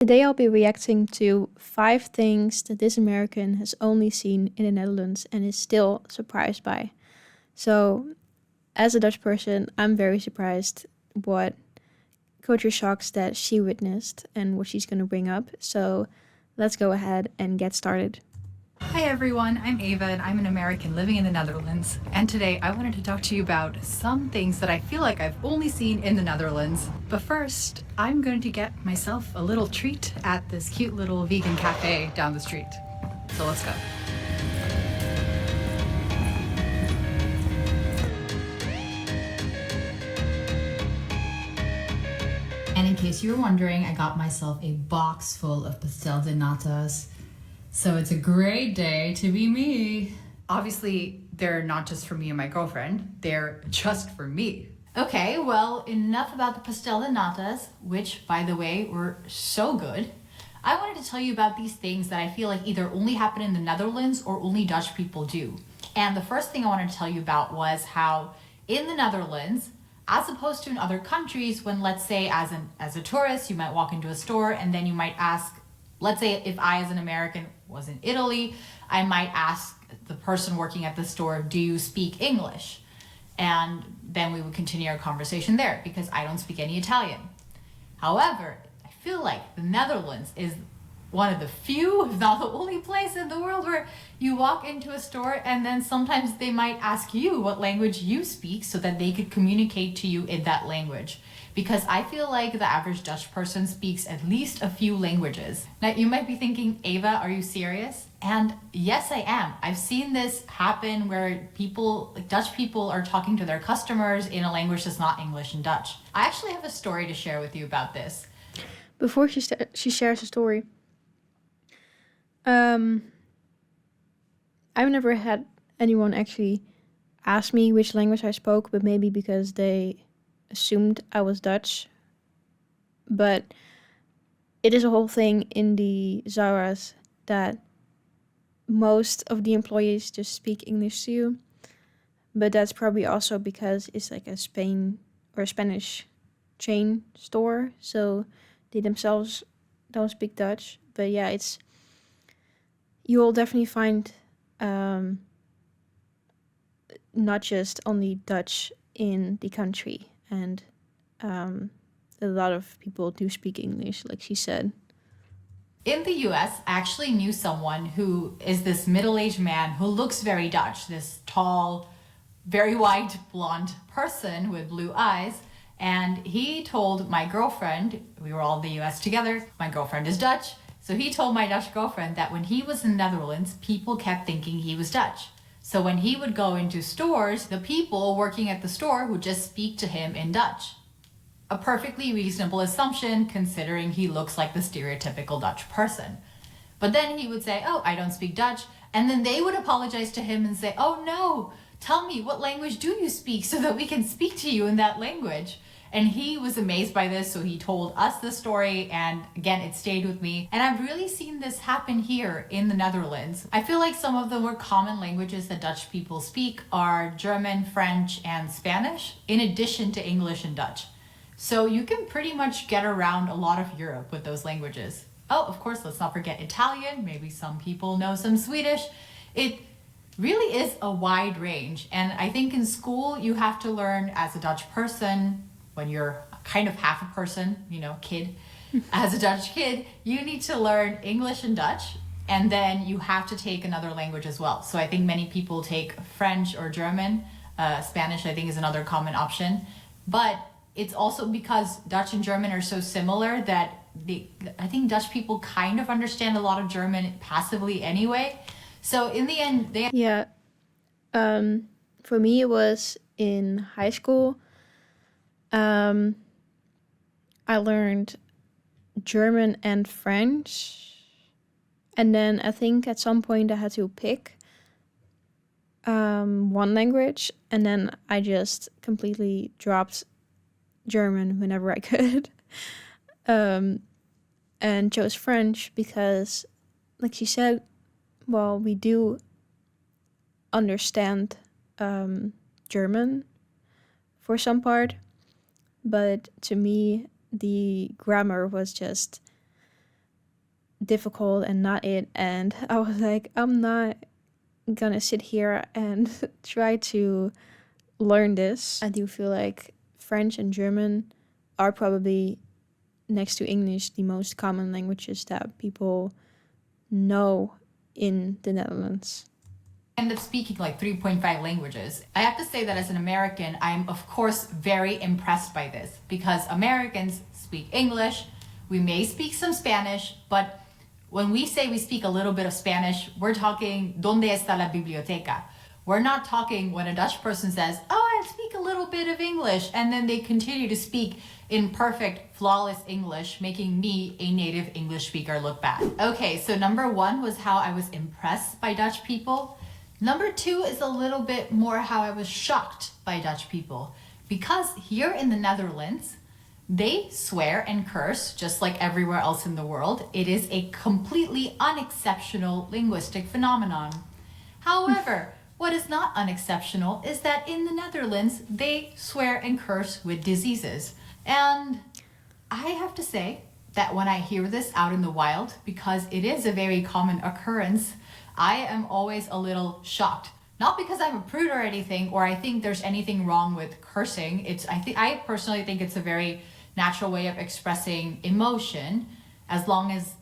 Today I'll be reacting to 5 things that this American has only seen in the Netherlands and is still surprised by. So, as a Dutch person, I'm very surprised what culture shocks that she witnessed and what she's going to bring up. So, let's go ahead and get started. Hi everyone, I'm Ava and I'm an American living in the Netherlands. And today I wanted to talk to you about some things that I feel like I've only seen in the Netherlands. But first, I'm going to get myself a little treat at this cute little vegan cafe down the street. So let's go. And in case you were wondering, I got myself a box full of pastel de natas. So it's a great day to be me. Obviously, they're not just for me and my girlfriend, they're just for me. Okay, well, enough about the pastel de natas, which, by the way, were so good. I wanted to tell you about these things that I feel like either only happen in the Netherlands or only Dutch people do. And the first thing I wanted to tell you about was how in the Netherlands, as opposed to in other countries, when let's say as a tourist, you might walk into a store and then you might ask, let's say if I as an American was in Italy, I might ask the person working at the store, do you speak English? And then we would continue our conversation there because I don't speak any Italian. However, I feel like the Netherlands is one of the few, if not the only place in the world where you walk into a store and then sometimes they might ask you what language you speak so that they could communicate to you in that language. Because I feel like the average Dutch person speaks at least a few languages. Now you might be thinking, Ava, are you serious? And yes, I am. I've seen this happen where Dutch people are talking to their customers in a language that's not English and Dutch. I actually have a story to share with you about this. Before she shares a story, I've never had anyone actually ask me which language I spoke, but maybe because they assumed I was Dutch. But it is a whole thing in the Zara's that most of the employees just speak English to you. But that's probably also because it's like a Spain or a Spanish chain store, so they themselves don't speak Dutch. But yeah, you will definitely find not just only Dutch in the country, and a lot of people do speak English, like she said. In the US, I actually knew someone who is this middle-aged man who looks very Dutch, this tall, very white, blonde person with blue eyes. And he told my girlfriend, we were all in the US together, my girlfriend is Dutch, so he told my Dutch girlfriend that when he was in the Netherlands, people kept thinking he was Dutch. So when he would go into stores, the people working at the store would just speak to him in Dutch. A perfectly reasonable assumption considering he looks like the stereotypical Dutch person. But then he would say, oh, I don't speak Dutch. And then they would apologize to him and say, oh no, tell me, what language do you speak so that we can speak to you in that language? And he was amazed by this, so he told us the story, and again, it stayed with me. And I've really seen this happen here in the Netherlands. I feel like some of the more common languages that Dutch people speak are German, French, and Spanish, in addition to English and Dutch. So you can pretty much get around a lot of Europe with those languages. Oh, of course, let's not forget Italian. Maybe some people know some Swedish. It really is a wide range. And I think in school, you have to learn as a Dutch person, when you're kind of half a person, kid, as a Dutch kid, you need to learn English and Dutch, and then you have to take another language as well. So I think many people take French or German. Spanish, I think, is another common option. But it's also because Dutch and German are so similar that I think Dutch people kind of understand a lot of German passively anyway. So in the end, Yeah. For me, it was in high school. I learned German and French. And then I think at some point I had to pick one language. And then I just completely dropped German whenever I could. And chose French because, like she said, well, we do understand German for some part, but to me the grammar was just difficult and not it. And I was like, I'm not gonna sit here and try to learn this. I do feel like French and German are probably, next to English, the most common languages that people know in the Netherlands. End up speaking like 3.5 languages. I have to say that as an American, I'm of course very impressed by this because Americans speak English, we may speak some Spanish, but when we say we speak a little bit of Spanish, we're talking ¿Dónde está la biblioteca? We're not talking when a Dutch person says, oh, I speak a little bit of English, and then they continue to speak in perfect, flawless English, making me, a native English speaker, look bad. Okay, so number one was how I was impressed by Dutch people. Number two is a little bit more how I was shocked by Dutch people. Because here in the Netherlands, they swear and curse just like everywhere else in the world. It is a completely unexceptional linguistic phenomenon. However, what is not unexceptional is that in the Netherlands, they swear and curse with diseases. And I have to say that when I hear this out in the wild, because it is a very common occurrence, I am always a little shocked. Not because I'm a prude or anything, or I think there's anything wrong with cursing. I personally think it's a very natural way of expressing emotion, as long as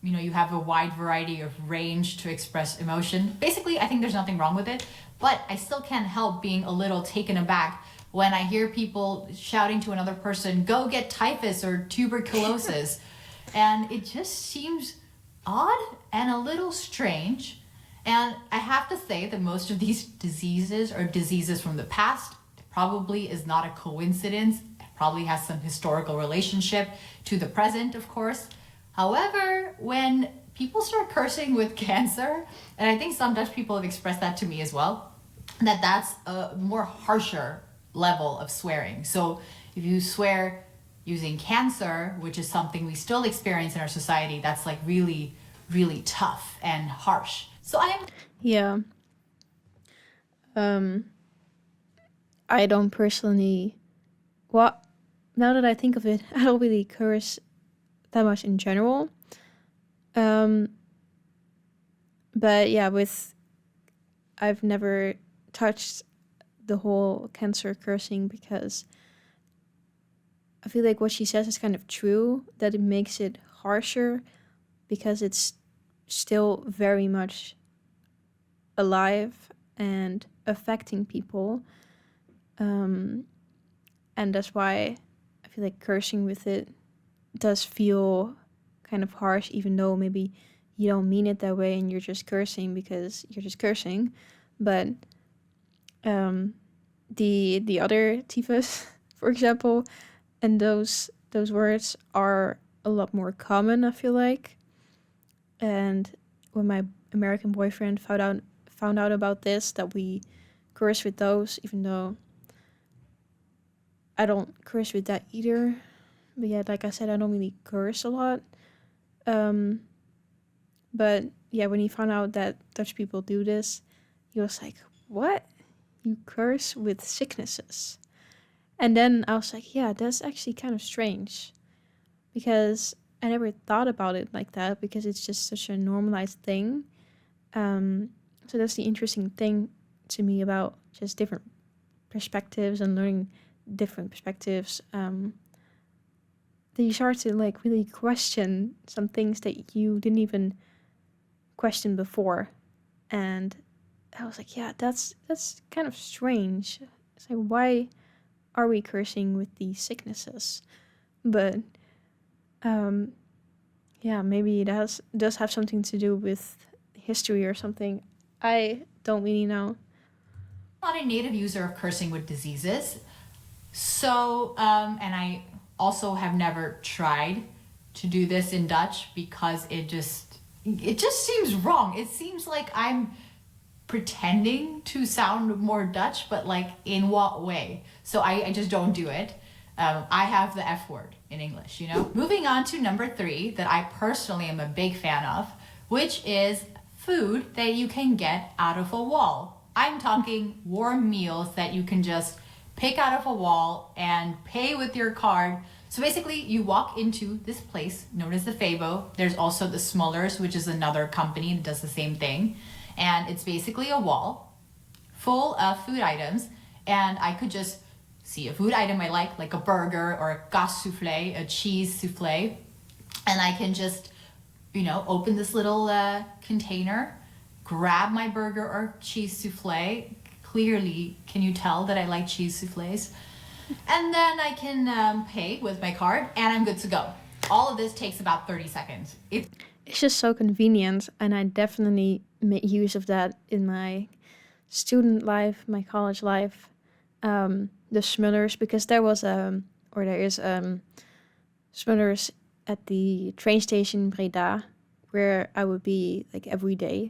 you have a wide variety of range to express emotion. Basically, I think there's nothing wrong with it, but I still can't help being a little taken aback when I hear people shouting to another person, go get typhus or tuberculosis. And it just seems odd and a little strange. And I have to say that most of these diseases are diseases from the past. It probably is not a coincidence. It probably has some historical relationship to the present, of course. However, when people start cursing with cancer, and I think some Dutch people have expressed that to me as well, that's a more harsher level of swearing. So if you swear using cancer, which is something we still experience in our society, that's like really, really tough and harsh. So Yeah. I don't personally, well, now that I think of it, I don't really curse that much in general. But yeah, I've never touched the whole cancer cursing because I feel like what she says is kind of true, that it makes it harsher because it's still very much alive and affecting people. And that's why I feel like cursing with it does feel kind of harsh, even though maybe you don't mean it that way and you're just cursing because you're just cursing. But the other tifas, for example, and those words are a lot more common, I feel like. And when my American boyfriend found out about this, that we curse with those, even though I don't curse with that either. But yeah, like I said, I don't really curse a lot. But yeah, when he found out that Dutch people do this, he was like, what? You curse with sicknesses? And then I was like, yeah, that's actually kind of strange. Because I never thought about it like that, because it's just such a normalized thing. So that's the interesting thing to me about just different perspectives and learning different perspectives. That you start to like really question some things that you didn't even question before. And I was like, yeah, that's kind of strange. It's like, why are we cursing with these sicknesses? But yeah, maybe it does have something to do with history or something. I don't really know. I'm not a native user of cursing with diseases. So, and I also have never tried to do this in Dutch because it just seems wrong. It seems like I'm pretending to sound more Dutch, but like in what way? So I just don't do it. I have the F word in English, Moving on to number 3 that I personally am a big fan of, which is food that you can get out of a wall. I'm talking warm meals that you can just pick out of a wall and pay with your card So basically, you walk into this place known as the Fabo. There's also the Smullers, which is another company that does the same thing. And it's basically a wall full of food items. And I could just see a food item I like a burger or a kaas souffle, a cheese souffle. And I can just, open this little container, grab my burger or cheese souffle. Clearly, can you tell that I like cheese souffles? And then I can pay with my card and I'm good to go. All of this takes about 30 seconds. It's just so convenient, and I definitely make use of that in my student life, my college life. The Smullers, because there is Smullers at the train station in Breda, where I would be like every day.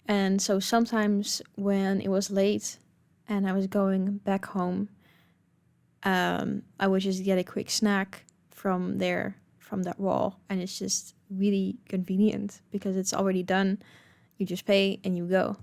And so sometimes when it was late and I was going back home, I would just get a quick snack from that wall, and it's just really convenient because it's already done. You just pay and you go.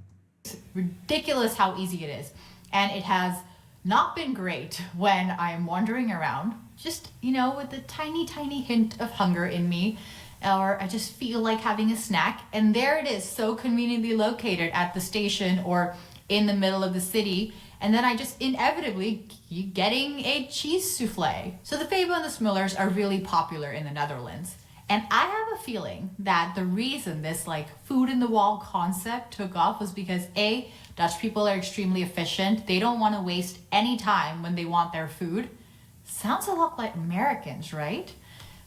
Ridiculous how easy it is. And it has not been great when I'm wandering around, just, with a tiny, tiny hint of hunger in me, or I just feel like having a snack. And there it is, so conveniently located at the station or in the middle of the city. And then I just inevitably keep getting a cheese souffle. So the Fabo and the Smullers are really popular in the Netherlands. And I have a feeling that the reason this food in the wall concept took off was because Dutch people are extremely efficient. They don't want to waste any time when they want their food. Sounds a lot like Americans, right?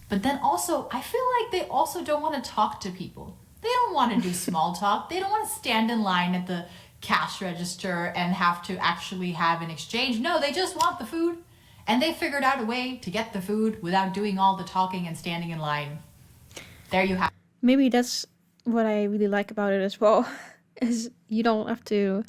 But then also, I feel like they also don't want to talk to people. They don't want to do small talk. They don't want to stand in line at the cash register and have to actually have an exchange. No, they just want the food. And they figured out a way to get the food without doing all the talking and standing in line. There you have it. Maybe that's what I really like about it as well, is you don't have to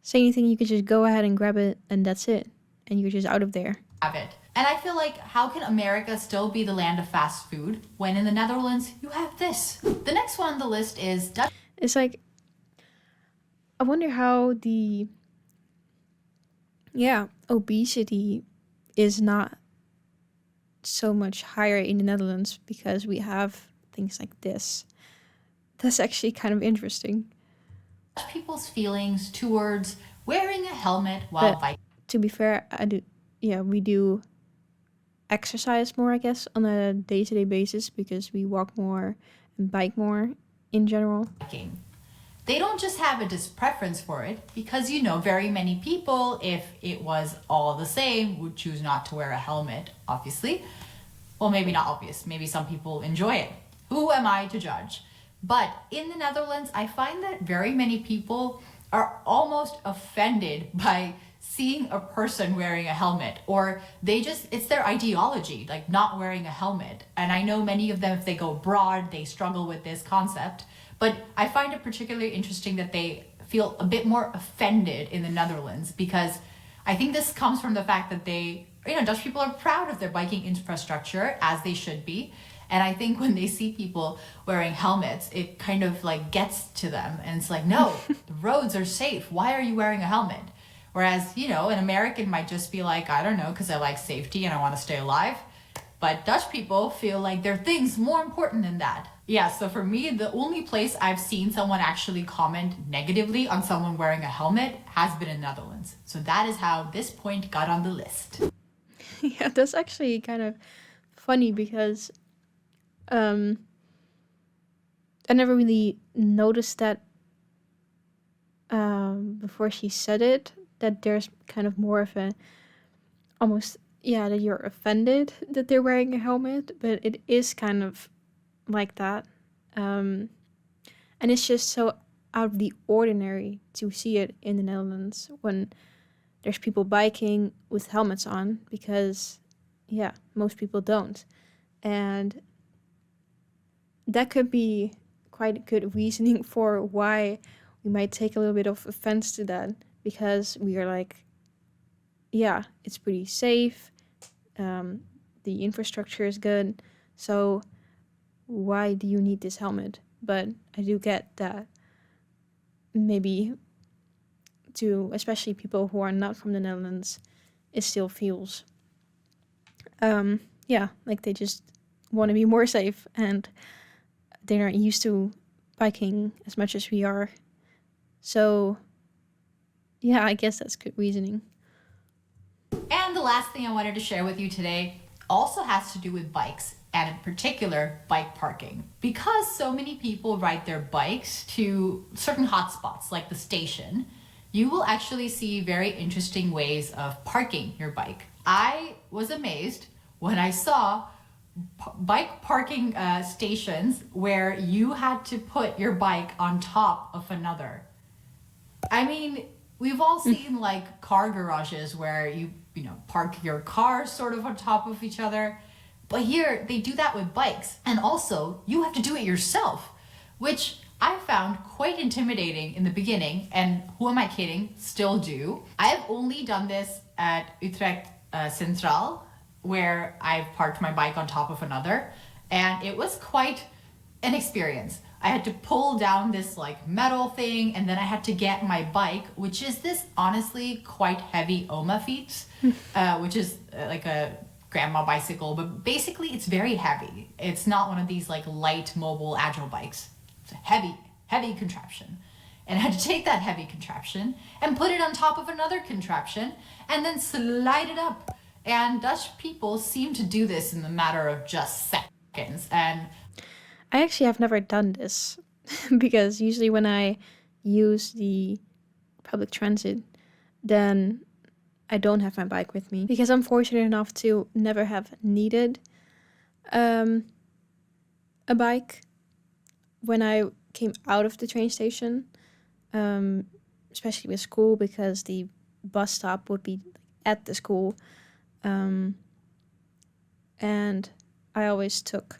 say anything. You can just go ahead and grab it, and that's it. And you're just out of there. Have it. And I feel like, how can America still be the land of fast food when in the Netherlands you have this? The next one on the list is Dutch. It's like, I wonder how obesity is not so much higher in the Netherlands because we have things like this. That's actually kind of interesting. People's feelings towards wearing a helmet while biking. To be fair, we do exercise more, I guess, on a day-to-day basis because we walk more and bike more in general. They don't just have a preference for it because, very many people, if it was all the same, would choose not to wear a helmet, obviously. Well, maybe not obvious. Maybe some people enjoy it. Who am I to judge? But in the Netherlands, I find that very many people are almost offended by seeing a person wearing a helmet, or it's their ideology, like not wearing a helmet. And I know many of them, if they go abroad, they struggle with this concept. But I find it particularly interesting that they feel a bit more offended in the Netherlands, because I think this comes from the fact that Dutch people are proud of their biking infrastructure, as they should be. And I think when they see people wearing helmets, it kind of gets to them. And it's like, no, the roads are safe. Why are you wearing a helmet? Whereas, an American might just be like, I don't know, because I like safety and I want to stay alive. But Dutch people feel like there are things more important than that. Yeah, so for me, the only place I've seen someone actually comment negatively on someone wearing a helmet has been in the Netherlands. So that is how this point got on the list. Yeah, that's actually kind of funny because I never really noticed that before she said it, that there's kind of more of a almost, that you're offended that they're wearing a helmet, but it is kind of like that. And it's just so out of the ordinary to see it in the Netherlands when there's people biking with helmets on because, most people don't. And that could be quite a good reasoning for why we might take a little bit of offense to that, because we are like, it's pretty safe. The infrastructure is good. So why do you need this helmet? But I do get that maybe to especially people who are not from the Netherlands, it still feels yeah, like they just want to be more safe and they're not used to biking as much as we are. So, yeah, I guess that's good reasoning. And the last thing I wanted to share with you today also has to do with bikes, and in particular, bike parking. Because so many people ride their bikes to certain hotspots like the station, you will actually see very interesting ways of parking your bike. I was amazed when I saw bike parking stations where you had to put your bike on top of another. I mean, we've all seen like car garages where you know, park your cars sort of on top of each other. But here they do that with bikes. And also, you have to do it yourself, which I found quite intimidating in the beginning. And who am I kidding? Still do. I've only done this at Utrecht Centraal, where I've parked my bike on top of another. And it was quite an experience. I had to pull down this like metal thing, and then I had to get my bike, which is this honestly quite heavy Oma fiets, which is like a grandma bicycle, but basically it's very heavy. It's not one of these like light, mobile, agile bikes. It's a heavy, heavy contraption. And I had to take that heavy contraption and put it on top of another contraption and then slide it up. And Dutch people seem to do this in the matter of just seconds. And I actually have never done this because usually when I use the public transit, then I don't have my bike with me because I'm fortunate enough to never have needed a bike when I came out of the train station, especially with school because the bus stop would be at the school. And I always took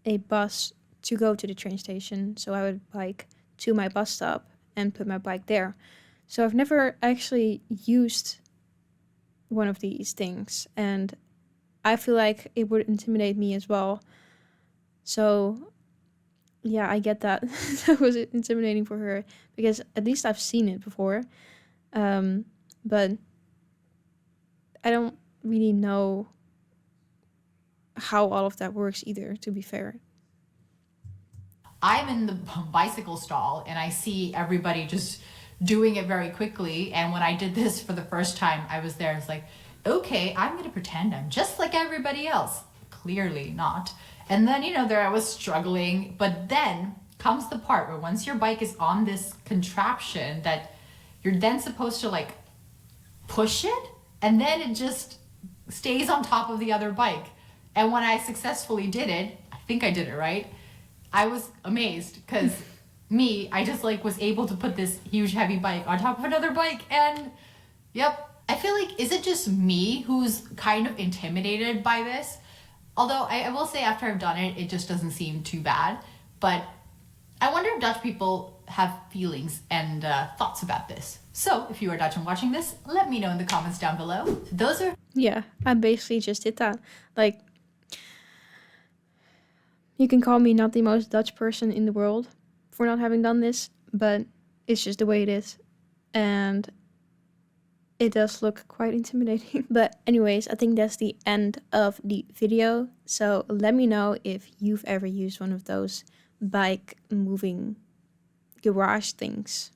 a bus to go to the train station. So I would bike to my bus stop and put my bike there. So I've never actually used one of these things. And I feel like it would intimidate me as well. So yeah, I get that. That was intimidating for her because at least I've seen it before. But I don't really know how all of that works either, to be fair. I'm in the bicycle stall and I see everybody just doing it very quickly. And when I did this for the first time, I was there. It's like, okay, I'm going to pretend I'm just like everybody else. Clearly not. And then, you know, there I was struggling. But then comes the part where once your bike is on this contraption that you're then supposed to like push it, and then it just stays on top of the other bike. And when I successfully did it, I think I did it right, I was amazed because I just like was able to put this huge heavy bike on top of another bike. And yep, I feel like, is it just me who's kind of intimidated by this? Although I will say after I've done it, it just doesn't seem too bad. But I wonder if Dutch people have feelings and thoughts about this. So if you are Dutch and watching this, let me know in the comments down below. So those are... Yeah, I basically just did that. Like, you can call me not the most Dutch person in the world for not having done this, but it's just the way it is. And it does look quite intimidating. But anyways, I think that's the end of the video. So let me know if you've ever used one of those bike moving garage things.